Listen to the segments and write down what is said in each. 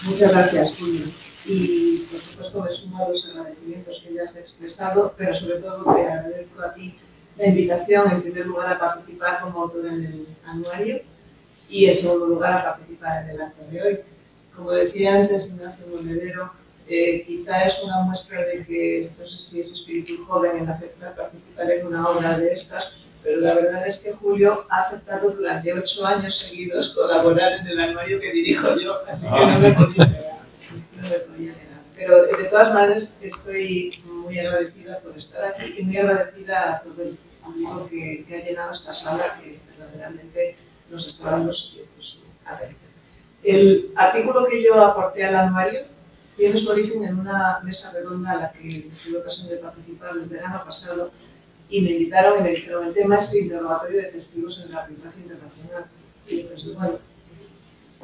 Muchas gracias, Julio. Y, por supuesto, me sumo a los agradecimientos que ya has expresado, pero sobre todo te agradezco a ti la invitación, en primer lugar, a participar como autor en el anuario y, en segundo lugar, a participar en el acto de hoy. Como decía antes Ignacio Monedero, quizá es una muestra de que, no sé si es espíritu joven en aceptar participar en una obra de estas, pero la verdad es que Julio ha aceptado durante 8 años seguidos colaborar en el anuario que dirijo yo, así que no me podía negar. Pero de todas maneras estoy muy agradecida por estar aquí y muy agradecida a todo el público que ha llenado esta sala, que verdaderamente nos está dando su atención. El artículo que yo aporté al anuario tiene su origen en una mesa redonda a la que tuve ocasión de participar el verano pasado y me invitaron y me dijeron: el tema es el interrogatorio de testigos en el arbitraje internacional. Y pues bueno,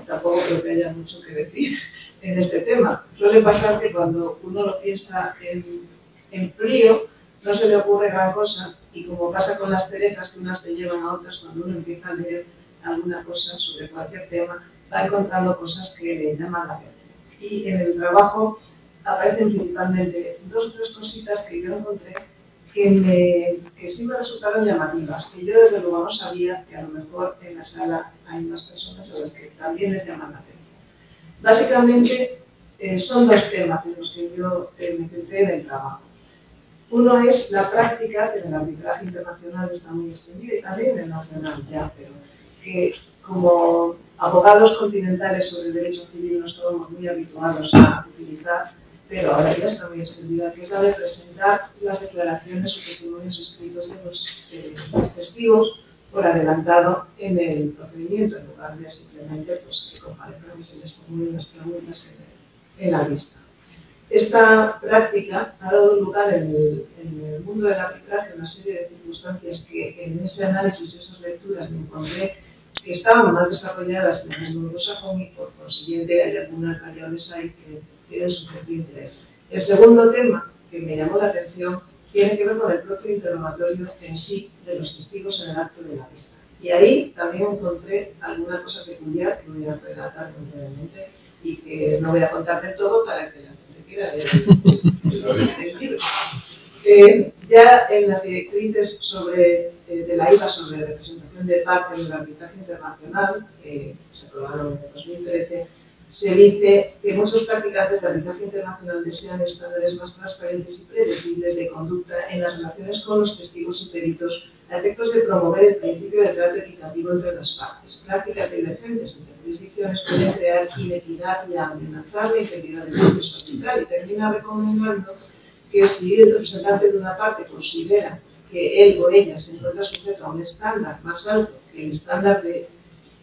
tampoco creo que haya mucho que decir en este tema. Suele pasar que cuando uno lo piensa en frío no se le ocurre gran cosa, y como pasa con las terejas que unas te llevan a otras, cuando uno empieza a leer alguna cosa sobre cualquier tema va encontrando cosas que le llaman la atención. Y en el trabajo aparecen principalmente 2 o 3 cositas que yo encontré que sí me resultaron llamativas, que yo desde luego no sabía que a lo mejor en la sala hay más personas a las que también les llaman la atención. Básicamente son 2 temas en los que yo me centré en el trabajo. Uno es la práctica, que en el arbitraje internacional está muy extendida y también en el nacional ya, pero que como abogados continentales sobre derecho civil no estábamos muy habituados a utilizar, pero ahora ya está muy extendida, que es la de presentar las declaraciones o testimonios escritos de los testigos por adelantado en el procedimiento, en lugar de simplemente pues, que comparezcan y se les formulen las preguntas en la vista. Esta práctica ha dado lugar en el mundo del arbitraje a una serie de circunstancias que en ese análisis y esas lecturas me encontré que estaban más desarrolladas en el mundo anglosajón y por consiguiente hay algunas variables ahí que tienen su cierto interés. El segundo tema que me llamó la atención tiene que ver con el propio interrogatorio en sí de los testigos en el acto de la vista. Y ahí también encontré alguna cosa peculiar que voy a relatar muy brevemente y que no voy a contar del todo para que la gente quiera leer el libro. Ya en las directrices de la IVA sobre representación de parte en el arbitraje internacional, que se aprobaron en 2013, se dice que muchos practicantes de arbitraje internacional desean estándares más transparentes y predecibles de conducta en las relaciones con los testigos y peritos a efectos de promover el principio de trato equitativo entre las partes. Prácticas divergentes entre jurisdicciones pueden crear inequidad y amenazar la integridad del proceso arbitral, y termina recomendando que si el representante de una parte considera que él o ella se encuentra sujeto a un estándar más alto que el estándar de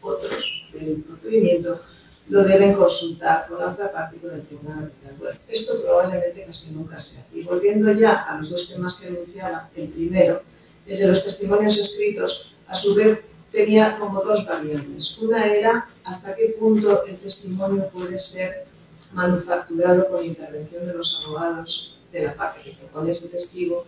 otros del procedimiento, lo deben consultar con la otra parte y con el tribunal arbitral. Bueno, esto probablemente casi nunca se hace. Y volviendo ya a los 2 temas que anunciaba, el primero, el de los testimonios escritos, a su vez tenía como 2 variables. Una era hasta qué punto el testimonio puede ser manufacturado con intervención de los abogados de la parte que propone ese testigo,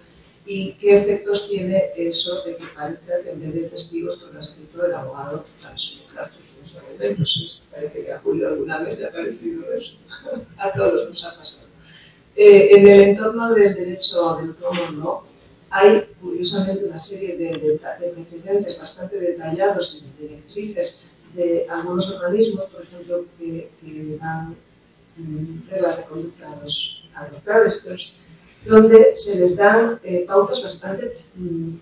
y qué efectos tiene eso de que parezca que en vez de testigos todo lo ha escrito el abogado para soportar sus argumentos. Parece que a Julio alguna vez le ha parecido eso. A todos nos ha pasado. En el entorno del derecho del common law hay curiosamente una serie de precedentes bastante detallados y de directrices de algunos organismos, por ejemplo, que dan reglas de conducta a los barristers, donde se les dan pautas bastante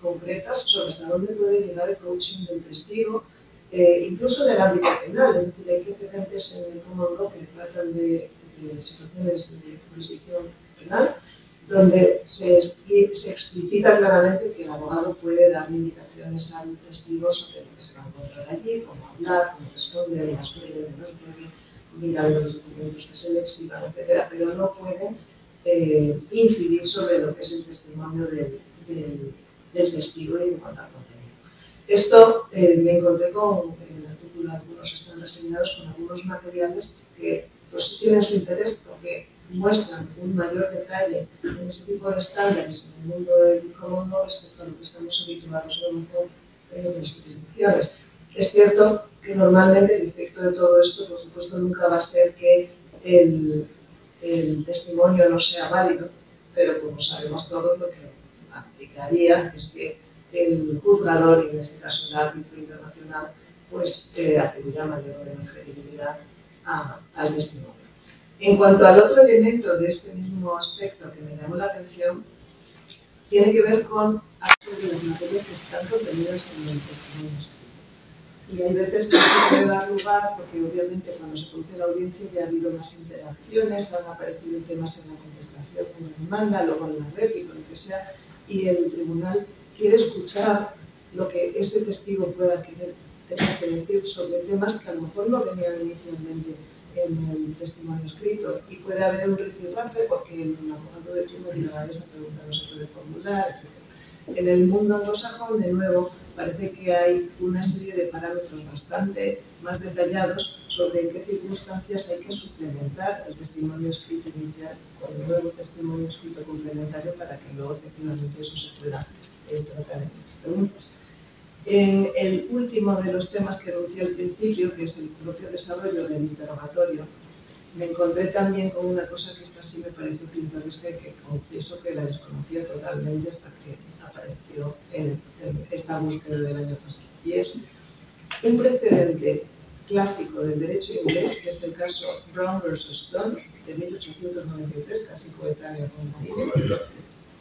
concretas sobre hasta dónde puede llegar el coaching del testigo, incluso en el ámbito penal. Es decir, hay precedentes en el common law que tratan de situaciones de jurisdicción penal, donde se explicita claramente que el abogado puede dar indicaciones al testigo sobre lo que se va a encontrar allí, cómo hablar, cómo responder, más breve, menos breve, mirar los documentos que se le exijan, etc., pero no puede incidir sobre lo que es el testimonio del testigo y en cuanto al contenido. Esto me encontré con el artículo, algunos están reseñados con algunos materiales que pues, tienen su interés porque muestran un mayor detalle en ese tipo de estándares en el mundo del common law respecto a lo que estamos habituados a lo mejor en otras jurisdicciones. Es cierto que normalmente el efecto de todo esto, por supuesto, nunca va a ser que el testimonio no sea válido, pero como sabemos todos, lo que aplicaría es que el juzgador, y en este caso el árbitro internacional, pues atribuirá mayor credibilidad al testimonio. En cuanto al otro elemento de este mismo aspecto que me llamó la atención, tiene que ver con aspectos de las materias que están contenidas en el testimonio escrito. Y hay veces que se puede dar lugar, porque obviamente cuando se produce la audiencia ya ha habido más interacciones, han aparecido temas en la contestación, en la demanda, luego en la réplica, lo que sea, y el tribunal quiere escuchar lo que ese testigo pueda tener que decir sobre temas que a lo mejor no venían inicialmente en el testimonio escrito, y puede haber un rifirrafe porque el abogado de turno dirá esa pregunta no se puede formular, etc. En el mundo anglosajón, de nuevo, parece que hay una serie de parámetros bastante más detallados sobre en qué circunstancias hay que suplementar el testimonio escrito inicial con un nuevo testimonio escrito complementario para que luego efectivamente eso se pueda tratar en las preguntas. En el último de los temas que enuncié al principio, que es el propio desarrollo del interrogatorio, me encontré también con una cosa que esta sí me pareció pintoresca y que confieso que la desconocía totalmente hasta que apareció en esta búsqueda del año pasado. Y es un precedente clásico del derecho inglés, que es el caso Brown versus Dunn, de 1893, casi coetáneo con Marine,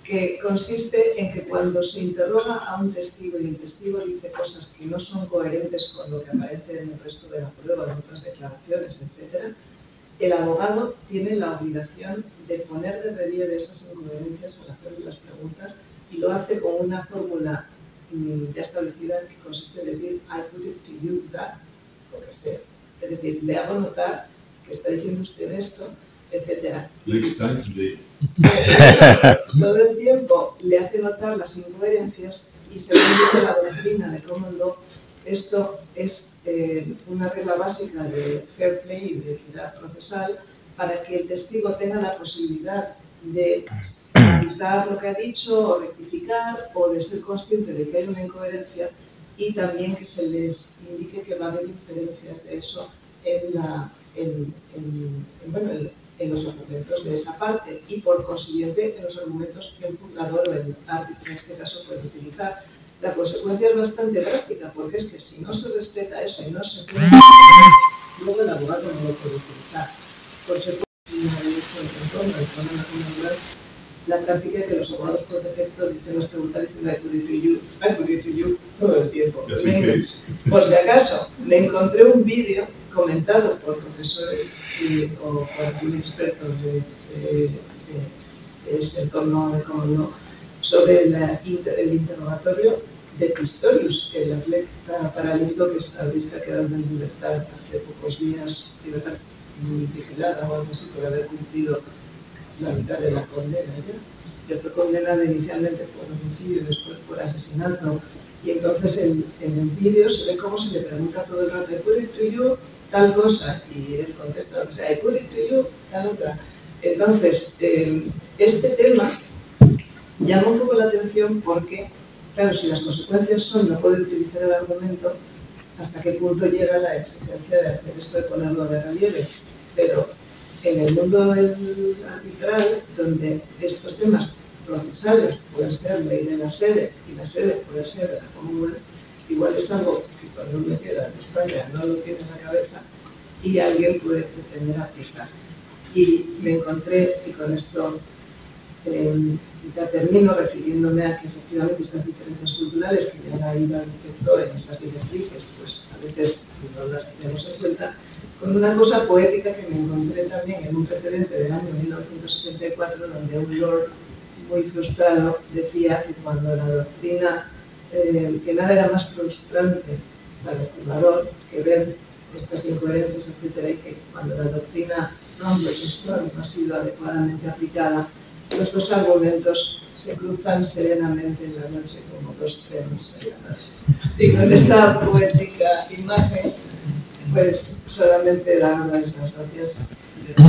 que consiste en que cuando se interroga a un testigo y el testigo dice cosas que no son coherentes con lo que aparece en el resto de la prueba, en otras declaraciones, etc., el abogado tiene la obligación de poner de relieve esas incoherencias al hacerle las preguntas, y lo hace con una fórmula ya establecida que consiste en decir I put it to you that, lo que sea. Es decir, le hago notar que está diciendo usted esto, etc. Todo el tiempo le hace notar las incoherencias, y según dice la doctrina de Common Law, esto es una regla básica de fair play y de equidad procesal para que el testigo tenga la posibilidad de analizar lo que ha dicho o rectificar, o de ser consciente de que hay una incoherencia, y también que se les indique que va a haber inferencias de eso en los argumentos de esa parte, y por consiguiente en los argumentos que el juzgador o el árbitro en este caso puede utilizar. La consecuencia es bastante drástica, porque es que si no se respeta eso y no se puede, luego el abogado no lo puede utilizar. Por supuesto, en ese entorno, el problema natural, la práctica es que los abogados por defecto dicen las preguntas diciendo I put it to you todo el tiempo. Por si acaso, le encontré un vídeo comentado por profesores o por algún experto de ese entorno de Common Law sobre el interrogatorio de Pistorius, el atleta paralímpico que sabéis que ha quedado en libertad hace pocos días, libertad vigilada o algo así, por haber cumplido la mitad de la condena ya. Fue condenado inicialmente por homicidio y después por asesinato, y entonces en el vídeo se ve cómo se le pregunta todo el rato I put it to you tal cosa, y él contesta lo que sea, I put it to you tal otra. Entonces, este tema llama un poco la atención porque, claro, si las consecuencias son no poder utilizar el argumento, ¿hasta qué punto llega la exigencia de hacer esto, de ponerlo de relieve? Pero en el mundo del arbitral, donde estos temas procesales pueden ser ley de la sede, y la sede puede ser de la Commonwealth, igual es algo que cuando uno queda en España no lo tiene en la cabeza y alguien puede pretender aplicar. Y me encontré, y con esto ya termino refiriéndome a que efectivamente estas diferencias culturales que ya la IVA detectó en esas directrices, pues a veces no las tenemos en cuenta, con una cosa poética que me encontré también en un precedente del año 1974, donde un lord muy frustrado decía que cuando la doctrina, que nada era más frustrante para el juzgador que ver estas incoherencias, etcétera, y que cuando la doctrina Brown versus Dunn no ha sido adecuadamente aplicada, los dos argumentos se cruzan serenamente en la noche como dos trenes en la noche. Y con esta poética imagen, pues solamente darles las gracias por